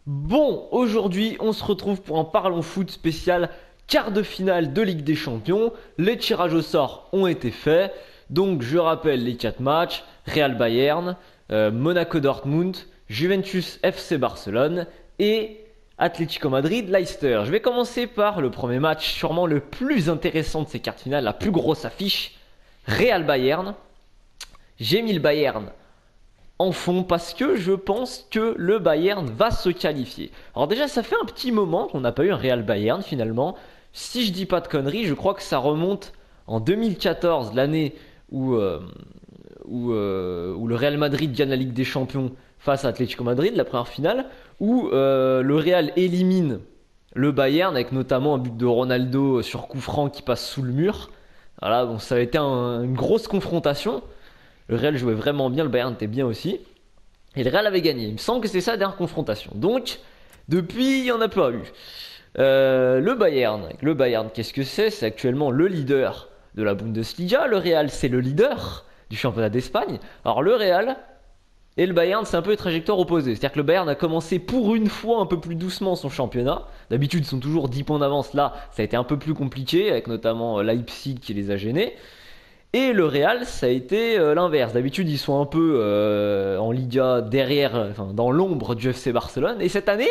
Bon, aujourd'hui, on se retrouve pour un Parlons Foot spécial quart de finale de Ligue des Champions. Les tirages au sort ont été faits. Donc, je rappelle les 4 matchs. Real Bayern, Monaco Dortmund, Juventus FC Barcelone et Atlético Madrid Leicester. Je vais commencer par le premier match, sûrement le plus intéressant de ces quarts de finale, la plus grosse affiche. Real Bayern. J'ai mis le Bayern en fond parce que je pense que le Bayern va se qualifier. Alors déjà, ça fait un petit moment qu'on n'a pas eu un Real Bayern finalement. Si je dis pas de conneries, je crois que ça remonte en 2014, l'année où le Real Madrid gagne la Ligue des Champions face à Atlético Madrid, la première finale, où le Real élimine le Bayern avec notamment un but de Ronaldo sur coup franc qui passe sous le mur. Voilà, bon, ça a été une grosse confrontation. Le Real jouait vraiment bien, le Bayern était bien aussi. Et le Real avait gagné. Il me semble que c'est ça la dernière confrontation. Donc, depuis, il n'y en a pas eu. Le Bayern, qu'est-ce que c'est? C'est actuellement le leader de la Bundesliga. Le Real, c'est le leader du championnat d'Espagne. Alors, le Real et le Bayern, c'est un peu les trajectoires opposées. C'est-à-dire que le Bayern a commencé pour une fois un peu plus doucement son championnat. D'habitude, ils sont toujours 10 points d'avance. Là, ça a été un peu plus compliqué, avec notamment Leipzig qui les a gênés. Et le Real, ça a été l'inverse. D'habitude, ils sont un peu en Liga derrière, enfin, dans l'ombre du FC Barcelone. Et cette année,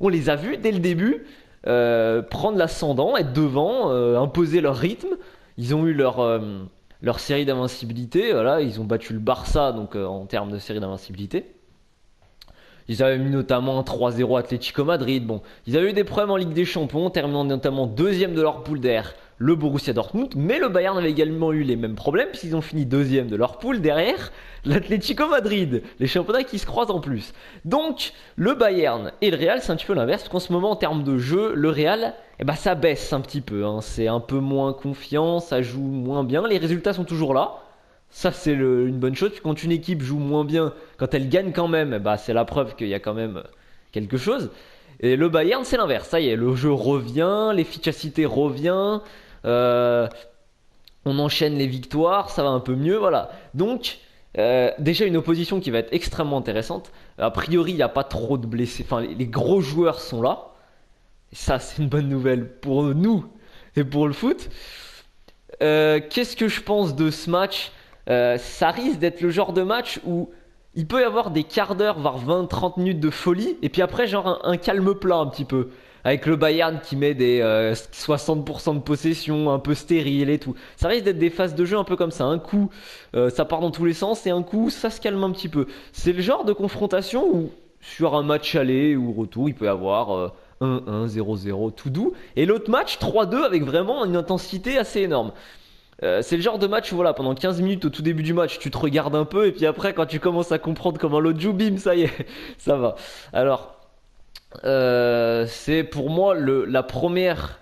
on les a vus dès le début prendre l'ascendant, être devant, imposer leur rythme. Ils ont eu leur série d'invincibilité. Voilà, ils ont battu le Barça donc en termes de série d'invincibilité. Ils avaient mis notamment un 3-0 Atlético Madrid. Bon, ils avaient eu des problèmes en Ligue des Champions, terminant notamment deuxième de leur poule derrière le Borussia Dortmund. Mais le Bayern avait également eu les mêmes problèmes, puisqu'ils ont fini deuxième de leur poule derrière l'Atlético Madrid. Les championnats qui se croisent en plus. Donc, le Bayern et le Real, c'est un petit peu l'inverse, parce qu'en ce moment, en termes de jeu, le Real, eh ben, ça baisse un petit peu. Hein. C'est un peu moins confiant, ça joue moins bien. Les résultats sont toujours là. Ça, c'est une bonne chose. Quand une équipe joue moins bien, quand elle gagne quand même, bah, c'est la preuve qu'il y a quand même quelque chose. Et le Bayern, c'est l'inverse. Ça y est, le jeu revient, l'efficacité revient. euh, on enchaîne les victoires, ça va un peu mieux. Voilà. Donc, déjà une opposition qui va être extrêmement intéressante. A priori, il n'y a pas trop de blessés. Enfin, les gros joueurs sont là. Et ça, c'est une bonne nouvelle pour nous et pour le foot. Qu'est-ce que je pense de ce match? Ça risque d'être le genre de match où il peut y avoir des quarts d'heure, voire 20-30 minutes de folie, et puis après, genre un calme plat un petit peu. Avec le Bayern qui met des 60% de possession, un peu stérile et tout. Ça risque d'être des phases de jeu un peu comme ça. Un coup, ça part dans tous les sens, et un coup, ça se calme un petit peu. C'est le genre de confrontation où, sur un match aller ou retour, il peut y avoir 1-1, 0-0, tout doux. Et l'autre match, 3-2, avec vraiment une intensité assez énorme. C'est le genre de match où voilà, pendant 15 minutes au tout début du match, tu te regardes un peu et puis après quand tu commences à comprendre comment l'autre joue, bim, ça y est, ça va. Alors, c'est pour moi la première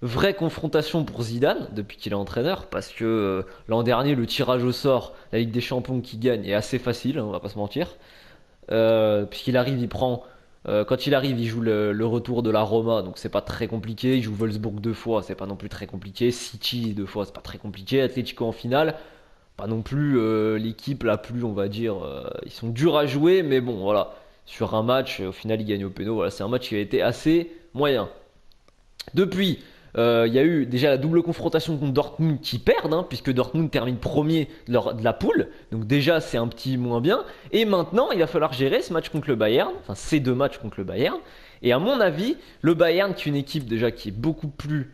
vraie confrontation pour Zidane depuis qu'il est entraîneur parce que l'an dernier le tirage au sort, la Ligue des Champions qui gagne est assez facile, hein, on va pas se mentir. Puisqu'il arrive, quand il arrive, il joue le retour de la Roma, donc c'est pas très compliqué. Il joue Wolfsburg deux fois, c'est pas non plus très compliqué. City deux fois, c'est pas très compliqué. Atlético en finale, pas non plus l'équipe la plus, on va dire, ils sont durs à jouer, mais bon, voilà. Sur un match, au final, il gagne au péno. Voilà, c'est un match qui a été assez moyen. Depuis, il y a eu déjà la double confrontation contre Dortmund qui perdent, hein, puisque Dortmund termine premier de la poule. Donc déjà, c'est un petit moins bien. Et maintenant, il va falloir gérer ce match contre le Bayern, enfin ces deux matchs contre le Bayern. Et à mon avis, le Bayern, qui est une équipe déjà qui est beaucoup plus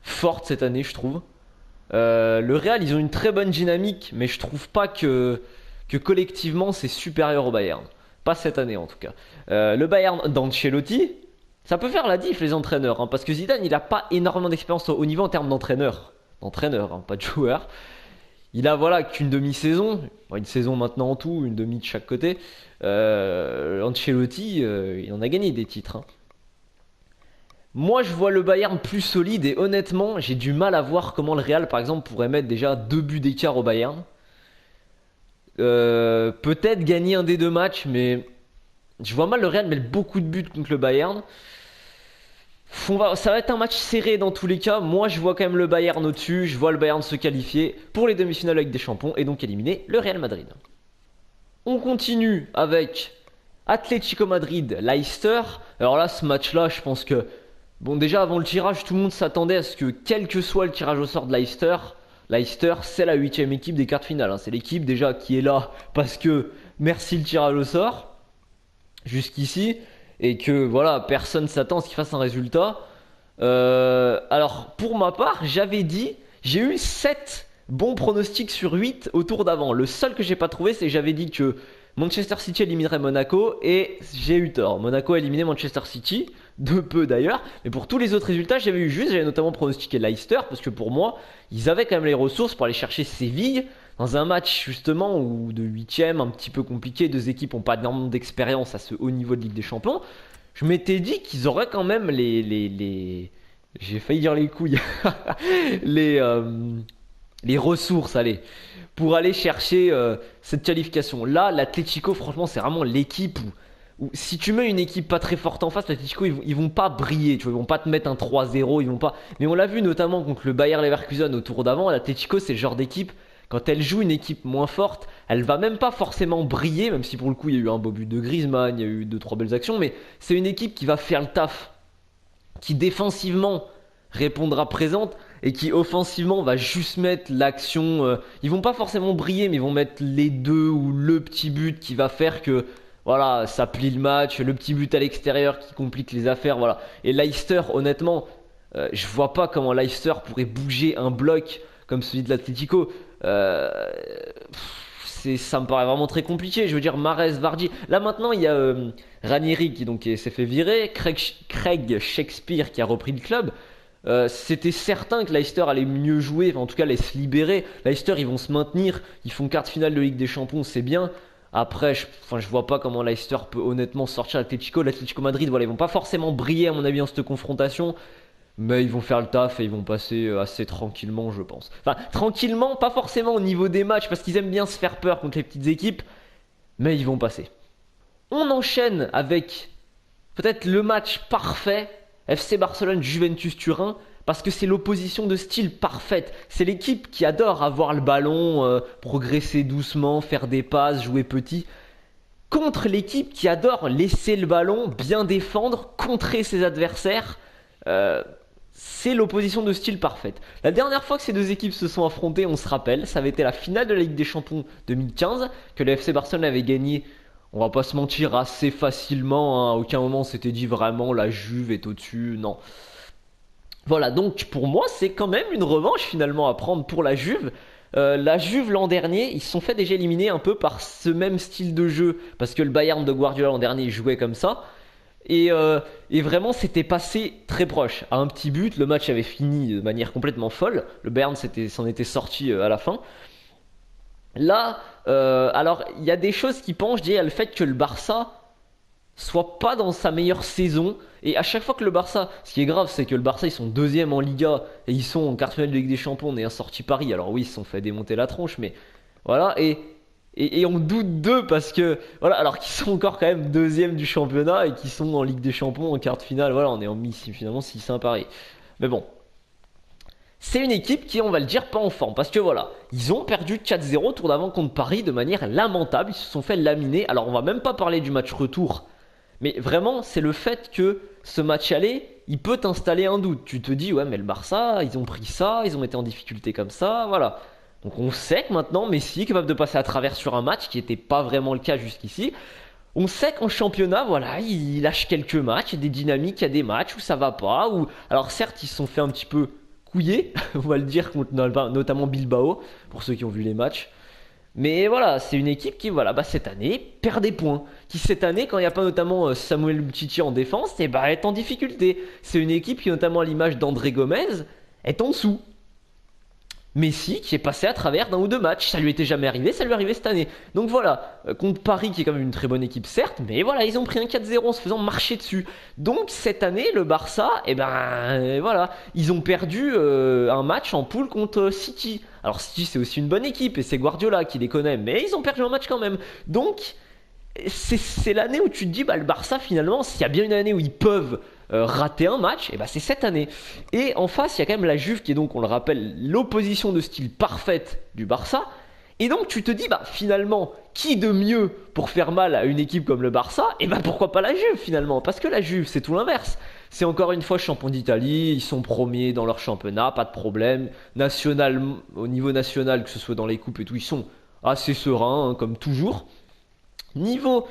forte cette année, je trouve. Le Real, ils ont une très bonne dynamique, mais je trouve pas que collectivement, c'est supérieur au Bayern. Pas cette année en tout cas. Le Bayern d'Ancelotti, ça peut faire la diff les entraîneurs, hein, parce que Zidane il a pas énormément d'expérience au niveau en termes d'entraîneur. D'entraîneur, hein, pas de joueur. Il a voilà qu'une demi-saison, une saison maintenant en tout, une demi de chaque côté. Ancelotti, il en a gagné des titres. Hein. Moi je vois le Bayern plus solide et honnêtement j'ai du mal à voir comment le Real par exemple pourrait mettre déjà deux buts d'écart au Bayern. Peut-être gagner un des deux matchs, mais je vois mal le Real mettre beaucoup de buts contre le Bayern. Ça va être un match serré dans tous les cas. Moi, je vois quand même le Bayern au-dessus. Je vois le Bayern se qualifier pour les demi-finales avec des champions et donc éliminer le Real Madrid. On continue avec Atlético Madrid, Leicester. Alors là, ce match-là, je pense que... Bon, déjà, avant le tirage, tout le monde s'attendait à ce que, quel que soit le tirage au sort de Leicester, Leicester, c'est la 8ème équipe des quarts de finale. Hein. C'est l'équipe déjà qui est là parce que merci le tirage au sort, jusqu'ici, et que voilà, personne s'attend à ce qu'il fasse un résultat. Alors, pour ma part, j'avais dit, j'ai eu 7 bons pronostics sur 8 au tour d'avant. Le seul que j'ai pas trouvé, c'est que j'avais dit que Manchester City éliminerait Monaco, et j'ai eu tort. Monaco a éliminé Manchester City, de peu d'ailleurs, mais pour tous les autres résultats, j'avais eu juste. J'avais notamment pronostiqué Leicester, parce que pour moi, ils avaient quand même les ressources pour aller chercher Séville, dans un match justement où de 8ème, un petit peu compliqué, deux équipes n'ont pas énormément d'expérience à ce haut niveau de Ligue des Champions. Je m'étais dit qu'ils auraient quand même les... J'ai failli dire les couilles. les ressources, allez, pour aller chercher cette qualification. Là, l'Atlético, franchement, c'est vraiment l'équipe où si tu mets une équipe pas très forte en face, l'Atlético, ils vont pas briller, tu vois, ils vont pas te mettre un 3-0, ils vont pas... Mais on l'a vu notamment contre le Bayer Leverkusen au tour d'avant, l'Atlético, c'est le genre d'équipe, quand elle joue une équipe moins forte, elle va même pas forcément briller, même si pour le coup, il y a eu un beau but de Griezmann, il y a eu 2-3 belles actions, mais c'est une équipe qui va faire le taf, qui défensivement répondra présente, et qui offensivement va juste mettre l'action. Ils vont pas forcément briller, mais ils vont mettre les deux ou le petit but qui va faire que voilà, ça plie le match, le petit but à l'extérieur qui complique les affaires, voilà. Et Leicester, honnêtement, je vois pas comment Leicester pourrait bouger un bloc comme celui de l'Atlético. Ça me paraît vraiment très compliqué. Je veux dire, Mahrez, Vardy. Là maintenant, il y a Ranieri qui s'est fait virer, Craig Shakespeare qui a repris le club. C'était certain que Leicester allait mieux jouer, enfin, en tout cas allait se libérer. Leicester, ils vont se maintenir, ils font quart de finale de Ligue des Champions, c'est bien. Après, je vois pas comment Leicester peut honnêtement sortir l'Atlético Madrid. Voilà, ils vont pas forcément briller à mon avis en cette confrontation, mais ils vont faire le taf et ils vont passer assez tranquillement, je pense. Enfin, tranquillement, pas forcément au niveau des matchs parce qu'ils aiment bien se faire peur contre les petites équipes, mais ils vont passer. On enchaîne avec peut-être le match parfait. FC Barcelone, Juventus Turin, parce que c'est l'opposition de style parfaite. C'est l'équipe qui adore avoir le ballon, progresser doucement, faire des passes, jouer petit, contre l'équipe qui adore laisser le ballon, bien défendre, contrer ses adversaires. C'est l'opposition de style parfaite. La dernière fois que ces deux équipes se sont affrontées, on se rappelle, ça avait été la finale de la Ligue des Champions 2015, que le FC Barcelone avait gagné. On va pas se mentir, assez facilement, hein. À aucun moment on s'était dit vraiment la Juve est au-dessus, non. Voilà, donc pour moi c'est quand même une revanche finalement à prendre pour la Juve. La Juve l'an dernier, ils se sont fait déjà éliminer un peu par ce même style de jeu, parce que le Bayern de Guardiola l'an dernier jouait comme ça. Et vraiment c'était passé très proche. À un petit but, le match avait fini de manière complètement folle. Le Bayern s'en était sorti à la fin. Là, alors il y a des choses qui penchent à le fait que le Barça soit pas dans sa meilleure saison. Et à chaque fois que le Barça, ce qui est grave, c'est que le Barça ils sont deuxième en Liga et ils sont en quart de finale de Ligue des Champions, on est sorti Paris. Alors oui, ils se sont fait démonter la tronche, mais voilà. Et on doute d'eux parce que voilà, alors qu'ils sont encore quand même deuxième du championnat et qu'ils sont en Ligue des Champions en quart de finale. Voilà, on est en finalement 6-1 Paris. Mais bon. C'est une équipe qui, on va le dire, pas en forme. Parce que voilà, ils ont perdu 4-0 tour d'avant contre Paris de manière lamentable. Ils se sont fait laminer. Alors on va même pas parler du match retour. Mais vraiment, c'est le fait que ce match aller, il peut t'installer un doute. Tu te dis, ouais, mais le Barça, ils ont pris ça, ils ont été en difficulté comme ça, voilà. Donc on sait que maintenant, Messi est capable de passer à travers sur un match qui n'était pas vraiment le cas jusqu'ici. On sait qu'en championnat, voilà, il lâche quelques matchs, il y a des dynamiques, il y a des matchs où ça va pas. Alors certes, ils se sont fait un petit peu couillé, on va le dire, contre notamment Bilbao, pour ceux qui ont vu les matchs. Mais voilà, c'est une équipe qui, voilà, cette année, perd des points. Qui, cette année, quand il n'y a pas notamment Samuel Umtiti en défense, est en difficulté. C'est une équipe qui, notamment à l'image d'André Gomez, est en dessous. Messi qui est passé à travers d'un ou deux matchs, ça lui était jamais arrivé, ça lui est arrivé cette année. Donc voilà, contre Paris qui est quand même une très bonne équipe certes, mais voilà, ils ont pris un 4-0 en se faisant marcher dessus. Donc cette année, le Barça, voilà, ils ont perdu un match en poule contre City. Alors City c'est aussi une bonne équipe et c'est Guardiola qui les connaît, mais ils ont perdu un match quand même. Donc c'est l'année où tu te dis, le Barça finalement, s'il y a bien une année où ils peuvent rater un match, c'est cette année. Et en face, il y a quand même la Juve qui est donc, on le rappelle, l'opposition de style parfaite du Barça. Et donc tu te dis, bah finalement, qui de mieux pour faire mal à une équipe comme le Barça? Et bah pourquoi pas la Juve finalement? Parce que la Juve, c'est tout l'inverse. C'est encore une fois champion d'Italie, ils sont premiers dans leur championnat, pas de problème. National, au niveau national, que ce soit dans les coupes et tout, ils sont assez sereins, hein, comme toujours. Niveau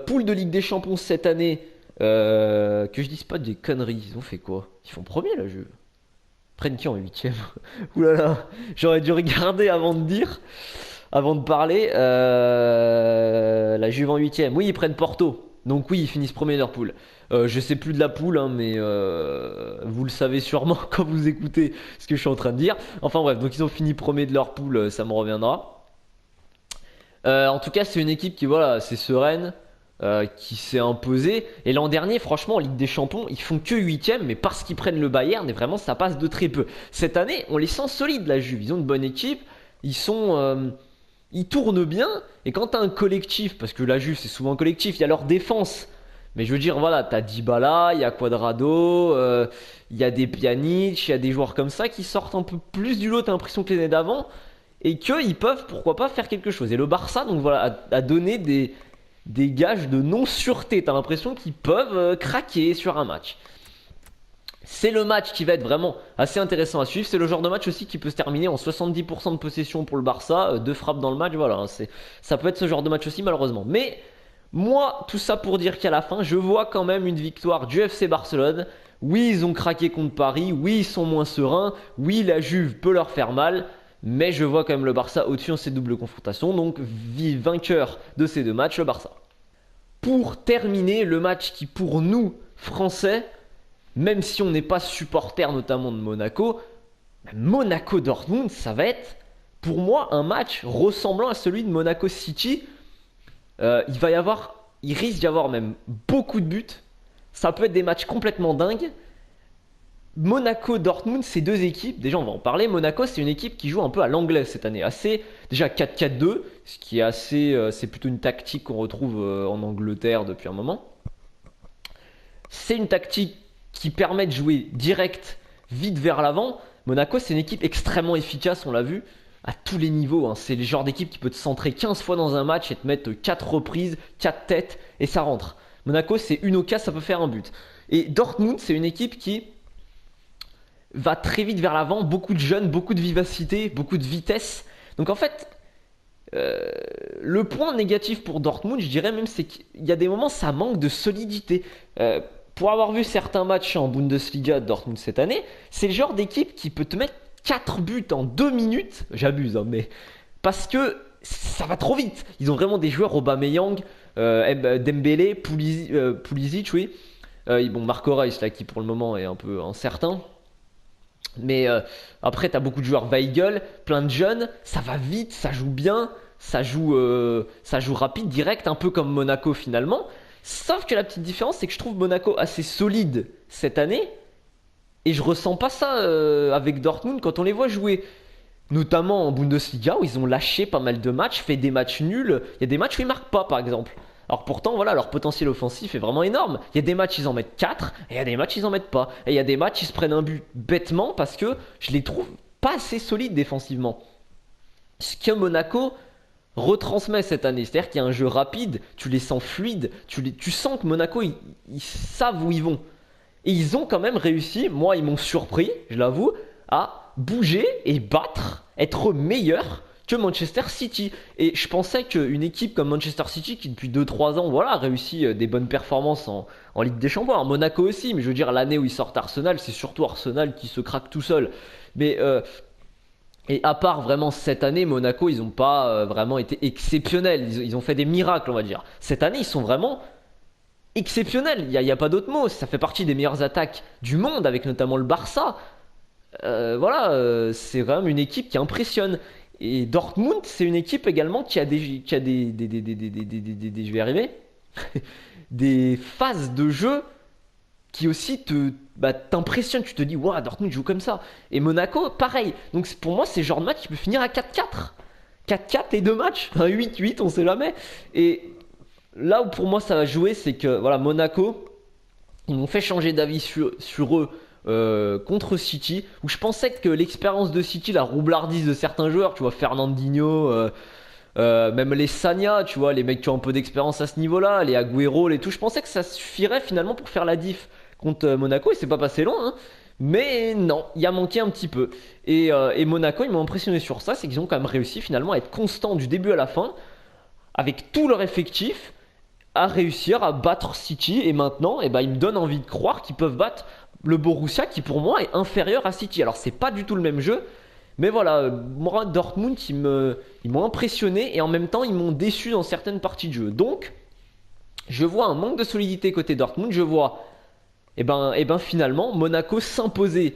poule de Ligue des Champions cette année, que je dise pas des conneries, ils ont fait quoi? Ils font premier la Juve. Ils prennent qui en huitième? Ouh là là, j'aurais dû regarder avant de dire. Avant de parler, la Juve en huitième. Oui, ils prennent Porto. Donc oui, ils finissent premier de leur poule. Je sais plus de la poule, hein, mais vous le savez sûrement quand vous écoutez ce que je suis en train de dire. Enfin bref, donc ils ont fini premier de leur poule, ça me reviendra. En tout cas, c'est une équipe qui, voilà, c'est sereine, qui s'est imposée. Et l'an dernier, franchement, en Ligue des Champions, ils font que huitième, mais parce qu'ils prennent le Bayern, et vraiment, ça passe de très peu. Cette année, on les sent solides, la Juve. Ils ont une bonne équipe. Ils sont... ils tournent bien, et quand t'as un collectif, parce que la Juve c'est souvent un collectif, il y a leur défense, mais je veux dire, voilà, t'as Dybala, il y a Cuadrado, il y a des Pjanic, il y a des joueurs comme ça qui sortent un peu plus du lot, t'as l'impression que l'année d'avant, et qu'ils peuvent, pourquoi pas, faire quelque chose. Et le Barça, donc voilà, a donné des gages de non-sûreté, t'as l'impression qu'ils peuvent craquer sur un match. C'est le match qui va être vraiment assez intéressant à suivre. C'est le genre de match aussi qui peut se terminer en 70% de possession pour le Barça, deux frappes dans le match, voilà. Hein, ça peut être ce genre de match aussi malheureusement. Mais moi, tout ça pour dire qu'à la fin, je vois quand même une victoire du FC Barcelone. Oui, ils ont craqué contre Paris. Oui, ils sont moins sereins. Oui, la Juve peut leur faire mal. Mais je vois quand même le Barça au-dessus en ces doubles confrontations. Donc, vainqueur de ces deux matchs, le Barça. Pour terminer, le match qui pour nous, Français, même si on n'est pas supporter notamment de Monaco, Monaco-Dortmund, ça va être pour moi un match ressemblant à celui de Monaco-City. Il risque d'y avoir même beaucoup de buts. Ça peut être des matchs complètement dingues. Monaco-Dortmund, ces deux équipes, déjà on va en parler. Monaco, c'est une équipe qui joue un peu à l'anglaise cette année. Déjà 4-4-2, ce qui est assez. C'est plutôt une tactique qu'on retrouve en Angleterre depuis un moment. C'est une tactique qui permet de jouer direct, vite vers l'avant. Monaco, c'est une équipe extrêmement efficace, on l'a vu, à tous les niveaux. Hein. C'est le genre d'équipe qui peut te centrer 15 fois dans un match et te mettre 4 reprises, 4 têtes, et ça rentre. Monaco, c'est une occasion, ça peut faire un but. Et Dortmund, c'est une équipe qui va très vite vers l'avant, beaucoup de jeunes, beaucoup de vivacité, beaucoup de vitesse. Donc en fait, le point négatif pour Dortmund, je dirais même, c'est qu'il y a des moments, ça manque de solidité. Pour avoir vu certains matchs en Bundesliga de Dortmund cette année, c'est le genre d'équipe qui peut te mettre 4 buts en 2 minutes. J'abuse, hein, mais parce que ça va trop vite. Ils ont vraiment des joueurs, Aubameyang, Dembélé, Pulisic, oui. Bon, Marco Reus, là, qui pour le moment est un peu incertain. Mais après, t'as beaucoup de joueurs Weigl, plein de jeunes. Ça va vite, ça joue bien, ça joue rapide, direct, un peu comme Monaco finalement. Sauf que la petite différence, c'est que je trouve Monaco assez solide cette année. Et je ressens pas ça avec Dortmund quand on les voit jouer. Notamment en Bundesliga où ils ont lâché pas mal de matchs, fait des matchs nuls. Il y a des matchs où ils marquent pas par exemple. Alors pourtant, voilà, leur potentiel offensif est vraiment énorme. Il y a des matchs, ils en mettent 4, et il y a des matchs, ils en mettent pas. Et il y a des matchs, ils se prennent un but bêtement parce que je les trouve pas assez solides défensivement. Ce que Monaco retransmet cette année, c'est-à-dire qu'il y a un jeu rapide, tu les sens fluides, tu sens que Monaco, ils savent où ils vont. Et ils ont quand même réussi, moi ils m'ont surpris, je l'avoue, à bouger et battre, être meilleurs que Manchester City. Et je pensais qu'une équipe comme Manchester City, qui depuis 2-3 ans voilà, a réussi des bonnes performances en Ligue des Champions, en Monaco aussi, mais je veux dire l'année où ils sortent Arsenal, c'est surtout Arsenal qui se craque tout seul. Mais et à part vraiment cette année, Monaco, ils n'ont pas vraiment été exceptionnels. Ils ont fait des miracles, on va dire. Cette année, ils sont vraiment exceptionnels. Il n'y a pas d'autre mot. Ça fait partie des meilleures attaques du monde, avec notamment le Barça. C'est vraiment une équipe qui impressionne. Et Dortmund, c'est une équipe également qui a je vais y arriver, des phases de jeu qui aussi t'impressionne, tu te dis waouh, Dortmund joue comme ça. Et Monaco pareil. Donc pour moi c'est le genre de match qui peut finir à 4-4. 4-4 les deux matchs, enfin 8-8 on sait jamais. Et là où pour moi ça va jouer, c'est que voilà, Monaco, ils m'ont fait changer d'avis sur eux contre City, où je pensais que l'expérience de City, la roublardise de certains joueurs, tu vois, Fernandinho, même les Sagna, tu vois, les mecs qui ont un peu d'expérience à ce niveau-là, les Agüero, les tout, je pensais que ça suffirait finalement pour faire la diff contre Monaco, et c'est pas passé loin, hein. Mais non, il y a manqué un petit peu. Et Monaco, ils m'ont impressionné sur ça, c'est qu'ils ont quand même réussi finalement à être constants du début à la fin, avec tout leur effectif, à réussir à battre City. Et maintenant, eh ben, ils me donnent envie de croire qu'ils peuvent battre le Borussia, qui pour moi est inférieur à City. Alors, c'est pas du tout le même jeu, mais voilà, moi, Dortmund, ils m'ont impressionné et en même temps, ils m'ont déçu dans certaines parties de jeu. Donc, je vois un manque de solidité côté Dortmund. Je vois, finalement, Monaco s'imposer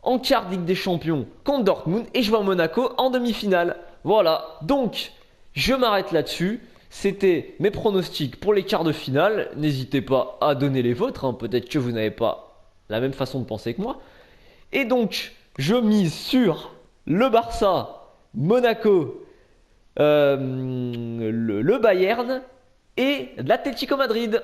en quart de Ligue des Champions contre Dortmund et je vois Monaco en demi-finale. Voilà, donc je m'arrête là-dessus. C'était mes pronostics pour les quarts de finale. N'hésitez pas à donner les vôtres, hein. Peut-être que vous n'avez pas la même façon de penser que moi. Et donc, je mise sur le Barça, Monaco, le Bayern et l'Atlético Madrid.